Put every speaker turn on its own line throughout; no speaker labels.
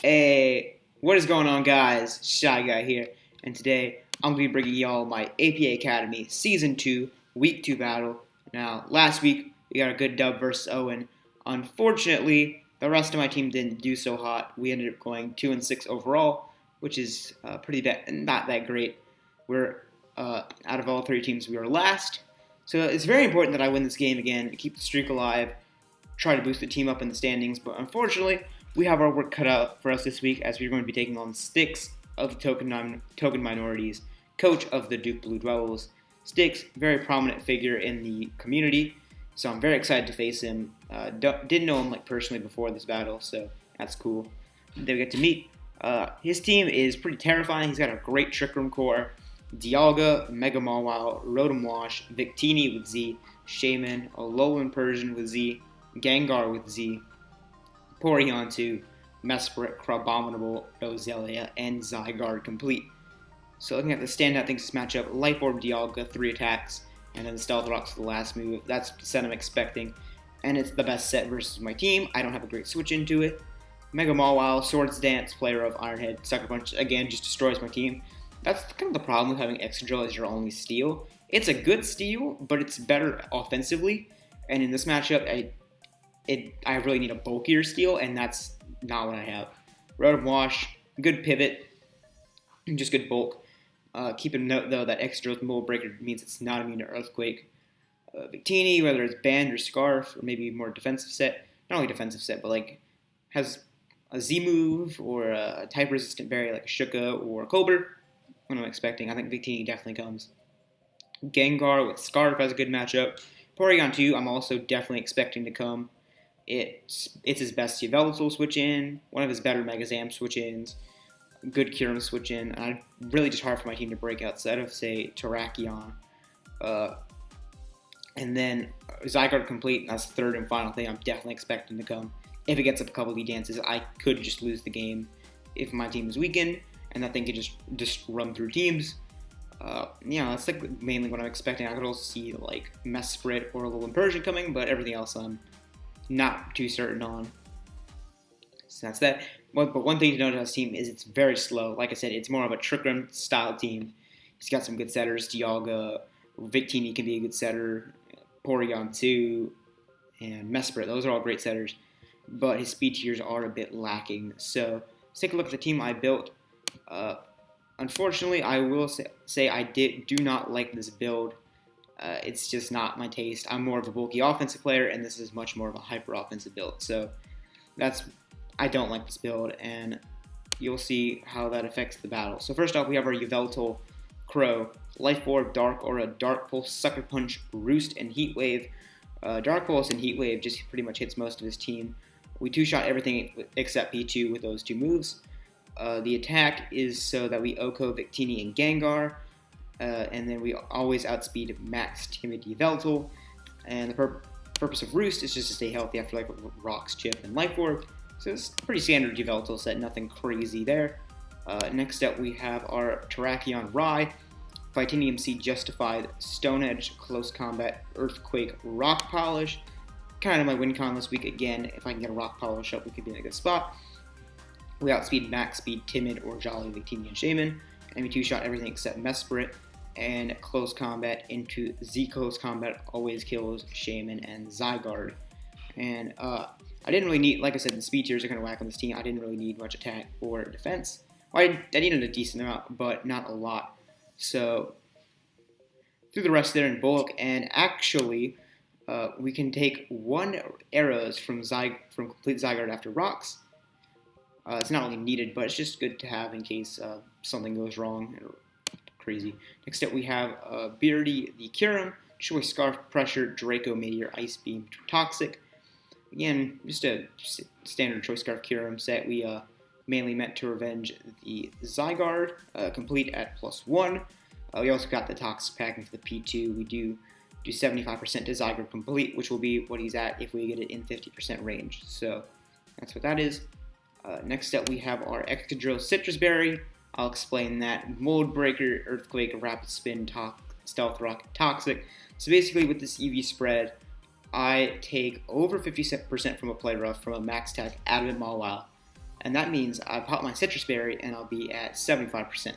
Hey, what is going on, guys? Shy Guy here, and today I'm going to be bringing y'all my APA Academy Season 2, Week 2 battle. Now, last week we got a good dub versus Owen. Unfortunately, the rest of my team didn't do so hot. We ended up going 2-6 overall, which is pretty bad, not that great. We're out of all three teams, we were last. So it's very important that I win this game again to keep the streak alive, try to boost the team up in the standings, but unfortunately, we have our work cut out for us this week as we're going to be taking on Styx of the Token Minorities, coach of the Duke Blue Dwebbles. Styx, very prominent figure in the community, so I'm very excited to face him. Didn't know him personally before this battle, so that's cool. Then we get to meet. His team is pretty terrifying. He's got a great Trick Room core. Dialga, Mega Mawile, Rotom Wash, Victini with Z, Shaman, Alolan Persian with Z, Gengar with Z, Porygon 2, Mesprit, Crabominable, Roselia, and Zygarde Complete. So looking at the standout things this matchup, Life Orb Dialga, 3 attacks, and then Stealth Rocks for the last move. That's the set I'm expecting, and it's the best set versus my team. I don't have a great switch into it. Mega Mawile, Swords Dance, Player of Ironhead, Sucker Punch, again, just destroys my team. That's kind of the problem with having Excadrill as your only steal. It's a good steal, but it's better offensively, and in this matchup, I really need a bulkier steal, and that's not what I have. Rotom Wash, good pivot, just good bulk. Keep a note, though, that Excadrill's Mold Breaker means it's not immune to Earthquake. Victini, whether it's Band or Scarf, or maybe more defensive set, not only defensive set, but has a Z move or a type-resistant berry like a Shuka or a Colbur. What I'm expecting. I think Victini definitely comes. Gengar with Scarf has a good matchup. Porygon 2, I'm also definitely expecting to come. It's his best Yveltal switch in, one of his better Megazam switch ins, good Kyurem switch in, and really just hard for my team to break outside of, say, Terrakion. And then Zygarde Complete, that's the third and final thing I'm definitely expecting to come. If it gets up a couple of dances, I could just lose the game if my team is weakened, and that thing could just run through teams. That's mainly what I'm expecting. I could also see Mesprit or Alolan Persian coming, but everything else I'm not too certain on. So that's that. But one thing to note about his team is it's very slow. Like I said, it's more of a Trick Room style team. He's got some good setters. Dialga, Victini can be a good setter. Porygon 2, and Mesprit. Those are all great setters. But his speed tiers are a bit lacking. So let's take a look at the team I built. Unfortunately, I will say I do not like this build. It's just not my taste. I'm more of a bulky offensive player, and this is much more of a hyper-offensive build. So I don't like this build, and you'll see how that affects the battle. So first off, we have our Yveltal Crow, Life Orb, Dark Aura, Dark Pulse, Sucker Punch, Roost, and Heat Wave. Dark Pulse and Heat Wave just pretty much hits most of his team. We two-shot everything except P2 with those two moves. The attack is so that we OHKO Victini and Gengar. And then we always outspeed max Timid Yveltal. And the purpose of Roost is just to stay healthy after Rocks, Chip, and Life Orb. So it's pretty standard Yveltal set, nothing crazy there. Next up we have our Terrakion Rye, Victinium Seed Justified, Stone Edge, Close Combat, Earthquake, Rock Polish. Kind of my win con this week again. If I can get a Rock Polish up, we could be in a good spot. We outspeed max speed Timid or Jolly Victini and Shaman. And we two-shot everything except Mesprit, and Close Combat into Z Close Combat always kills Shaman and Zygarde. And I didn't really need, like I said, the speed tiers are kind of whack on this team. I didn't really need much attack or defense. Well, I needed a decent amount, but not a lot. So threw the rest there in bulk, and actually we can take 1 arrows from Complete Zygarde after Rocks. It's not only needed, but it's just good to have in case something goes wrong or crazy. Next up, we have Beardy the Kyurem, Choice Scarf, Pressure, Draco, Meteor, Ice Beam, Toxic. Again, just a standard Choice Scarf Kyurem set. We mainly meant to revenge the Zygarde, Complete at +1. We also got the Toxic packing for the P2. We do 75% to Zygarde Complete, which will be what he's at if we get it in 50% range. So that's what that is. Next up, we have our Excadrill Citrus Berry. I'll explain that. Mold Breaker, Earthquake, Rapid Spin, Stealth Rock, Toxic. So basically, with this EV spread, I take over 50% from a play rough from a max attack Adamant Mawile, and that means I pop my Citrus Berry and I'll be at 75%,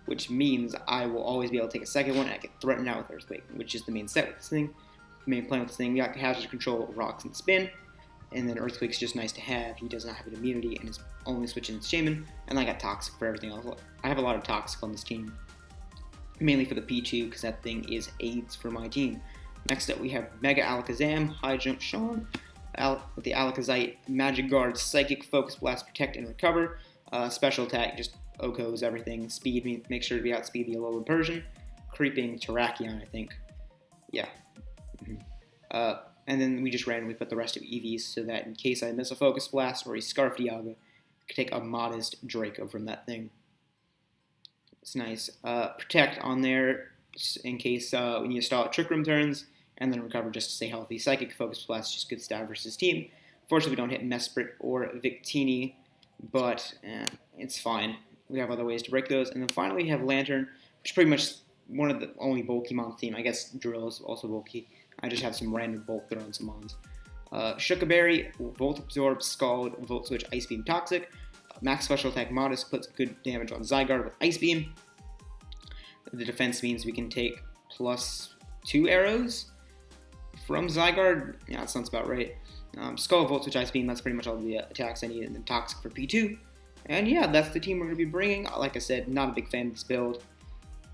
which means I will always be able to take a second one and I get threatened out with Earthquake, which is the main set with this thing. Main plan with this thing, we got Hazard Control, Rocks, and Spin, and then Earthquake's just nice to have. He does not have an immunity and is only switching its Shaman, and I got Toxic for everything else. I have a lot of Toxic on this team, mainly for the P2 because that thing is AIDS for my team. Next up we have Mega Alakazam, High Jump Sean, with the Alakazite, Magic Guard, Psychic, Focus Blast, Protect, and Recover. Special attack, just Oko's everything. Speed, make sure to be outspeed the Alolan Persian. Creeping Terrakion, I think. Yeah. And then we just randomly put the rest of EVs so that in case I miss a Focus Blast or a Scarf Dialga, I could take a modest Draco from that thing. It's nice. Protect on there in case we need to stall at Trick Room turns, and then Recover just to stay healthy. Psychic, Focus Blast, just good stat versus team. Fortunately, we don't hit Mesprit or Victini, but it's fine. We have other ways to break those. And then finally, we have Lantern, which is pretty much one of the only bulky mon team. I guess Drill is also bulky. I just have some random bulk throw and some mons. Shukaberry, Volt Absorb, Scald, Volt Switch, Ice Beam, Toxic. Max Special Attack Modest puts good damage on Zygarde with Ice Beam. The defense means we can take +2 arrows from Zygarde. Yeah, that sounds about right. Skull, Volt Switch, Ice Beam, that's pretty much all the attacks I need, and then Toxic for P2. And yeah, that's the team we're going to be bringing. Like I said, not a big fan of this build.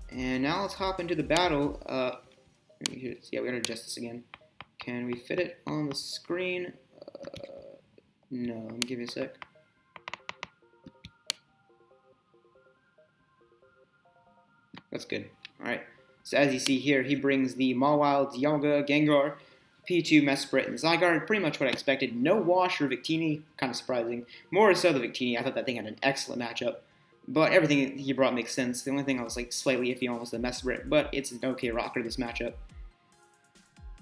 And now let's hop into the battle. Yeah, we gotta adjust this again. Can we fit it on the screen? No, give me a sec. That's good. Alright, so as you see here, he brings the Mawile, Dialga, Gengar, P2, Mesprit, and Zygarde. Pretty much what I expected. No Wash or Victini, kind of surprising. More so the Victini, I thought that thing had an excellent matchup. But everything he brought makes sense. The only thing I was like slightly iffy on was the Mesprit, but it's an okay rocker, this matchup.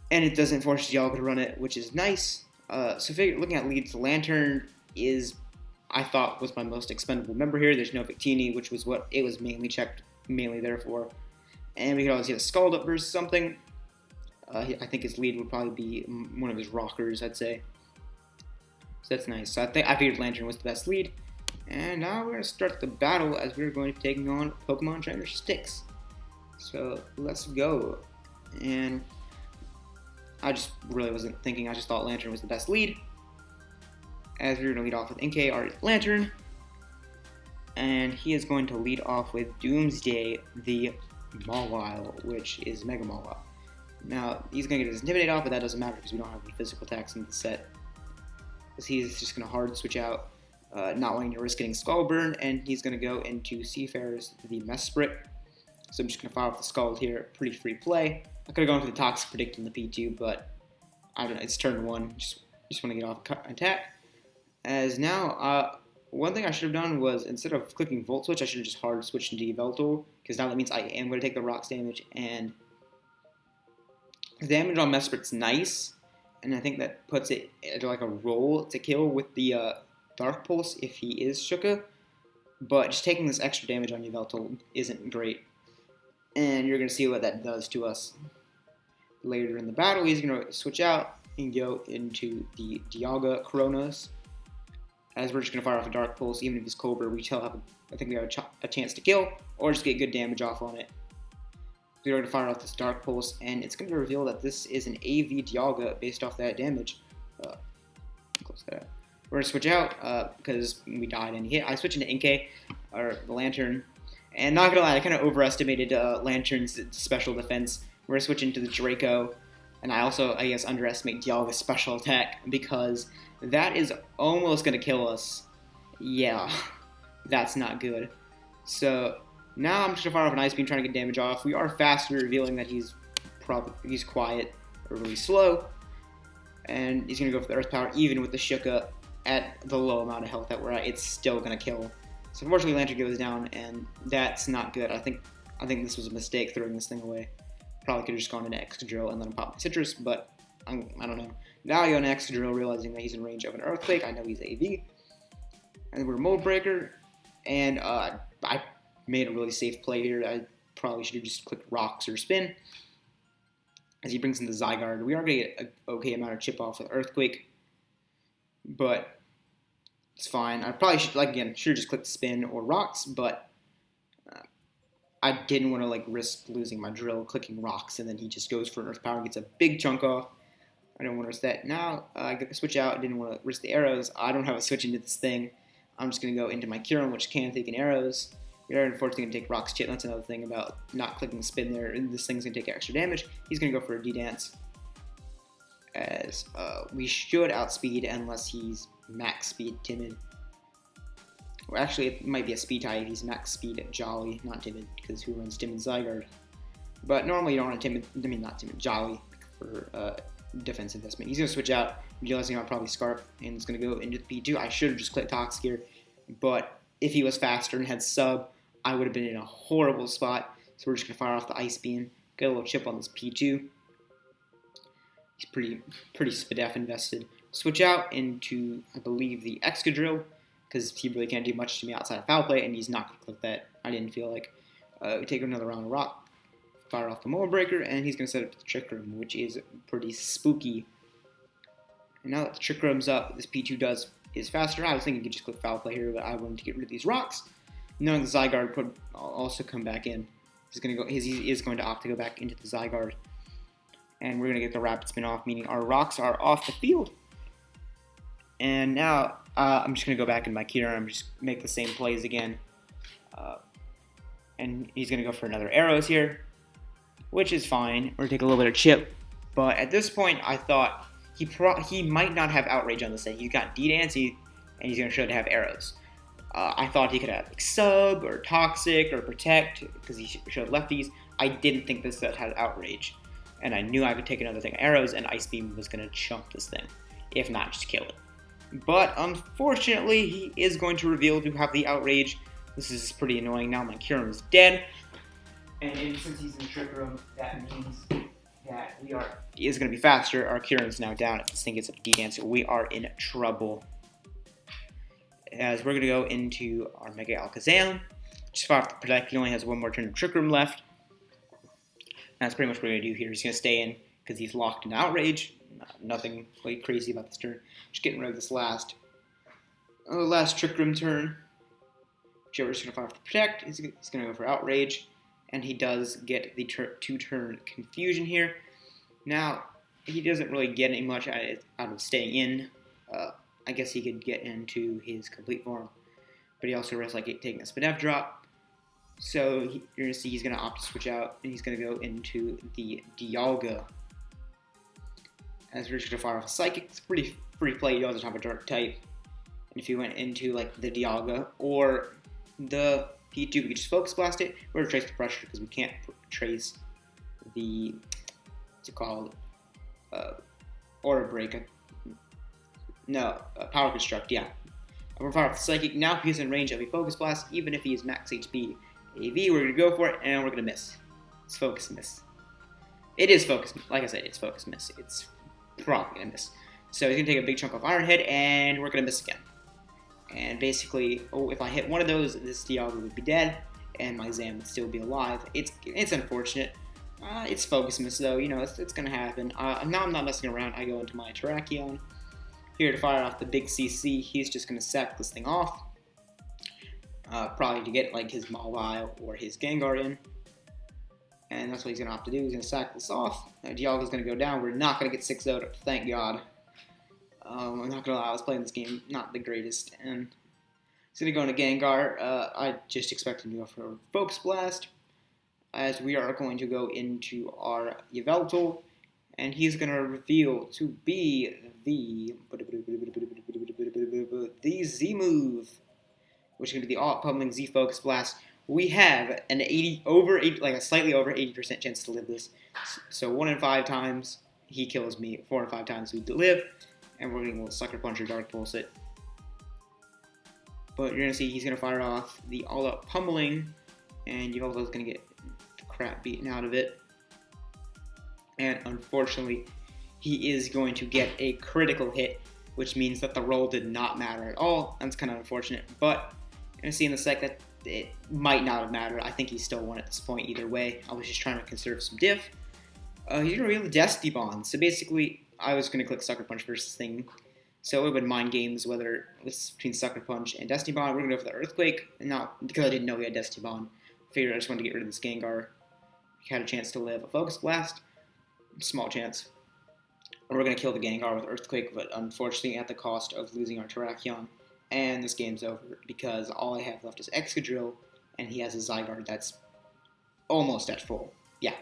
And it doesn't force Dialga to run it, which is nice. So looking at leads, Lantern is, I thought, was my most expendable member here. There's no Victini, which was what it was mainly there for. And we could always get a Scald up versus something. I think his lead would probably be one of his rockers, I'd say. So that's nice. So I figured Lantern was the best lead. And now we're going to start the battle as we're going to be taking on Pokemon Trainer Styx. So let's go. And I just really wasn't thinking, I just thought Lantern was the best lead. As we're going to lead off with Inkay, our Lantern. And he is going to lead off with Doomsday, the Mawile, which is Mega Mawile. Now, he's going to get his Intimidate off, but that doesn't matter because we don't have any physical attacks in the set. Because he's just going to hard switch out, not wanting to risk getting Skull Burn, and he's going to go into Seafarer's, the Mesprit. So I'm just going to fire off the Scald here. Pretty free play. I could have gone for the Toxic Predict in the P2, but I don't know. It's turn 1. Just want to get off attack. As now, one thing I should have done was, instead of clicking Volt Switch, I should have just hard switched into Yveltal, because now that means I am going to take the Rocks damage, and the damage on Mesprit's nice, and I think that puts it at like a roll to kill with the Dark Pulse if he is Shuka, but just taking this extra damage on Yveltal isn't great, and you're going to see what that does to us later in the battle. He's going to switch out and go into the Dialga Coronas, as we're just going to fire off a Dark Pulse. Even if it's Cobra, we still have, I think we have a chance to kill, or just get good damage off on it. We're going to fire off this Dark Pulse, and it's going to reveal that this is an AV Dialga based off that damage. Close that out. We're going to switch out, because we died and hit. I switched into Inkay, or the Lantern, and not going to lie, I kind of overestimated Lantern's special defense. We're going to switch into the Draco, and I also, I guess, underestimate Dialga's special attack, because that is almost going to kill us. Yeah, that's not good. So now I'm just going to fire off an Ice Beam, trying to get damage off. We are faster, revealing that he's quiet or really slow. And he's going to go for the Earth Power, even with the Shuka at the low amount of health that we're at. It's still going to kill. So unfortunately, Lantern goes down, and that's not good. I think this was a mistake throwing this thing away. Probably could have just gone into Excadrill and let him pop my Citrus, but I don't know. Now I go into Excadrill, realizing that he's in range of an Earthquake. I know he's AV. And we're Mold Breaker, and I made a really safe play here. I probably should have just clicked Rocks or Spin. As he brings in the Zygarde, we are going to get an okay amount of chip off with Earthquake, but It's fine. I probably should, like, again, should have just clicked spin or rocks, but I didn't want to, like, risk losing my drill clicking rocks, and then he just goes for Earth Power and gets a big chunk off. I don't want to risk that. Now, I got the switch out. I didn't want to risk the arrows. I don't have a switch into this thing. I'm just going to go into my Kyurem, which can take an arrows. We are unfortunately going to take rocks chit. That's another thing about not clicking spin there. This thing's going to take extra damage. He's going to go for a D-Dance. As we should outspeed unless he's max speed timid. Or actually, it might be a speed tie if he's max speed Jolly, not timid, because who runs timid Zygarde? But normally you don't want a timid, I mean not timid, Jolly for defense investment. He's going to switch out, realizing I'll probably Scarf, and it's going to go into the P2. I should have just clicked Toxic here, but if he was faster and had sub, I would have been in a horrible spot. So we're just going to fire off the Ice Beam, get a little chip on this P2. He's pretty Spadef invested. Switch out into, I believe, the Excadrill, because he really can't do much to me outside of Foul Play, and he's not going to click that. I didn't feel like. We take another round of Rock, fire off the Mold Breaker, and he's going to set up the Trick Room, which is pretty spooky. And now that the Trick Room's up, this P2 is faster. I was thinking he could just click Foul Play here, but I wanted to get rid of these rocks. Knowing the Zygarde could also come back in. He is going to opt to go back into the Zygarde. And we're going to get the Rapid Spin off, meaning our rocks are off the field. And now I'm just going to go back in my Kyurem and just make the same plays again. And he's going to go for another arrows here, which is fine. We're going to take a little bit of chip. But at this point, I thought he might not have Outrage on this thing. He's got D-Dance, and he's going to show to have arrows. I thought he could have like Sub or Toxic or Protect because he showed lefties. I didn't think this set had Outrage. And I knew I could take another thing, arrows, and Ice Beam was going to chunk this thing. If not, just kill it. But unfortunately, he is going to reveal to have the Outrage. This is pretty annoying. Now my Kyurem is dead. And since he's in Trick Room, that means that he is going to be faster. Our Kyurem is now down. If this thing gets a D-Dance, we are in trouble. As we're going to go into our Mega Alakazam. Just fire off the Protect. He only has one more turn of Trick Room left. That's pretty much what we're going to do here. He's going to stay in because he's locked in Outrage. Nothing really crazy about this turn. Just getting rid of this last Trick Room turn. Joker's going to fire off the Protect. He's going to go for Outrage. And he does get the two-turn Confusion here. Now, he doesn't really get any much out of staying in. I guess he could get into his complete form. But he also risks like taking a Spadef drop. So you're going to see he's going to opt to switch out, and he's going to go into the Dialga. As we're just going to fire off a Psychic. It's pretty free play. He doesn't have a Dark type. And if you went into like the Dialga or the P2, we could just Focus Blast it. We're going to trace the pressure because we can't trace the, what's it called, Aura Break. No, Power Construct, yeah. I'm going to fire off the Psychic. Now he's in range of a Focus Blast, even if he is max HP. AV, we're going to go for it, and we're going to miss. It's Focus Miss. It is Focus, like I said, it's Focus Miss. It's probably going to miss. So he's going to take a big chunk off Iron Head, and we're going to miss again. And basically, if I hit one of those, this Dialga would be dead, and my Zam would still be alive. It's unfortunate. It's Focus Miss, though. You know, it's going to happen. Now I'm not messing around. I go into my Terrakion. Here to fire off the big CC. He's just going to sack this thing off. Probably to get like his Mawile or his Gengar in. And that's what he's going to opt to do. He's going to sack this off. Dialga's going to go down. We're not going to get 6-0'd, thank God. I'm not going to lie, I was playing this game not the greatest. And he's going to go into Gengar. I just expect him to go for Focus Blast. As we are going to go into our Yveltal. And he's going to reveal to be the Z move, which is going to be the pummeling Z Focus Blast. We have an slightly over 80% chance to live this. So 1 in 5 times he kills me, 4 in 5 times we live, and we're going to Sucker Punch or Dark Pulse it. But you're going to see he's going to fire off the all-out pummeling, and Yveltal's going to get the crap beaten out of it. And unfortunately, he is going to get a critical hit, which means that the roll did not matter at all. That's kind of unfortunate, but you're going to see in the sec that it might not have mattered. I think he still won at this point either way. I was just trying to conserve some diff. He's going to reveal the Destiny Bond. So basically, I was going to click Sucker Punch versus thing, So it would have been mind games whether it's between Sucker Punch and Destiny Bond. We're going to go for the Earthquake, and not because I didn't know he had Destiny Bond. I figured I just wanted to get rid of this Gengar. He had a chance to live. A Focus Blast, small chance. We're going to kill the Gengar with Earthquake, but unfortunately at the cost of losing our Terrakion. And this game's over because all I have left is Excadrill, and he has a Zygarde that's almost at full. Yeah.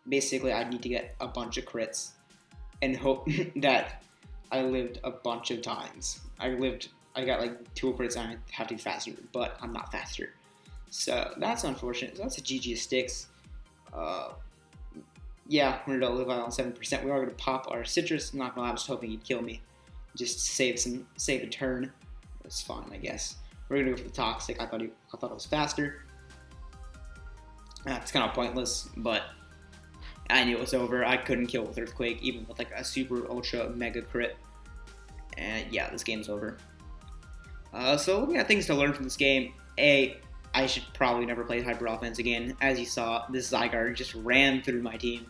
Basically, I need to get a bunch of crits and hope that I lived a bunch of times. I got like 2 crits and I have to be faster, but I'm not faster. So that's unfortunate. So that's a GG Styx. Yeah, we're going to live out on 7%. We are going to pop our Citrus. I'm not going to lie, I was hoping he'd kill me. Just save a turn. It's fine, I guess. We're going to go for the Toxic. I thought it was faster. It's kind of pointless, but I knew it was over. I couldn't kill with Earthquake, even with like a super ultra mega crit. And yeah, this game's over. So looking at things to learn from this game, I should probably never play Hyper Offense again. As you saw, this Zygarde just ran through my team.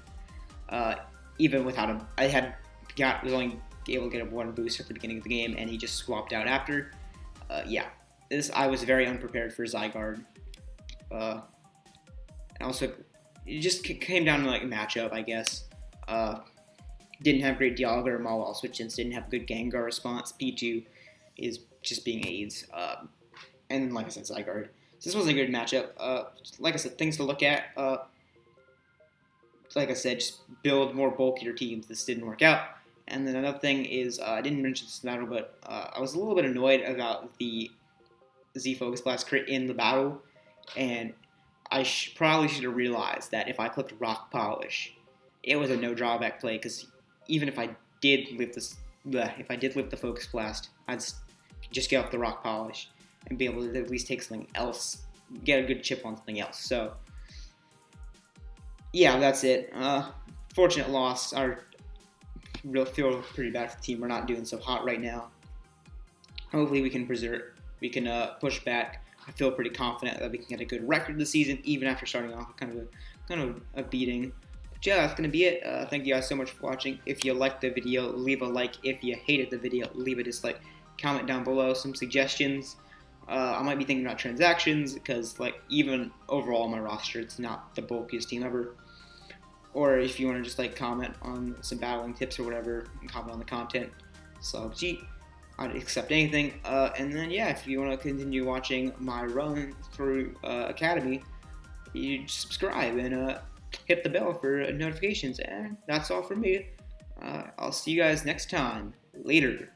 Even without him, was only able to get a 1 boost at the beginning of the game, and he just swapped out after. Yeah, I was very unprepared for Zygarde. And also, it just came down to like a matchup, I guess. Didn't have great Dialga or Mawile switch-ins, didn't have good Gengar response. P2 is just being AIDS. And like I said, Zygarde. So this wasn't a good matchup. Like I said, things to look at. Like I said, just build more bulkier teams. This didn't work out. And then another thing is, I didn't mention this in the battle, but I was a little bit annoyed about the Z Focus Blast crit in the battle. And I probably should have realized that if I clicked Rock Polish, it was a no drawback play, because even if I did live the Focus Blast, I'd just get off the Rock Polish and be able to at least take something else, get a good chip on something else. So yeah, that's it. Fortunate loss. I feel pretty bad for the team. We're not doing so hot right now. Hopefully we can push back. I feel pretty confident that we can get a good record this season, even after starting off kind of a beating. But yeah, that's gonna be it. Thank you guys so much for watching. If you liked the video, leave a like. If you hated the video, leave a dislike. Comment down below some suggestions. I might be thinking about transactions, because like even overall on my roster, it's not the bulkiest team ever. Or if you want to just like comment on some battling tips or whatever, and comment on the content. So gee, I'd accept anything. And then yeah, if you want to continue watching my run through Academy, you subscribe and hit the bell for notifications. And that's all from me. I'll see you guys next time. Later.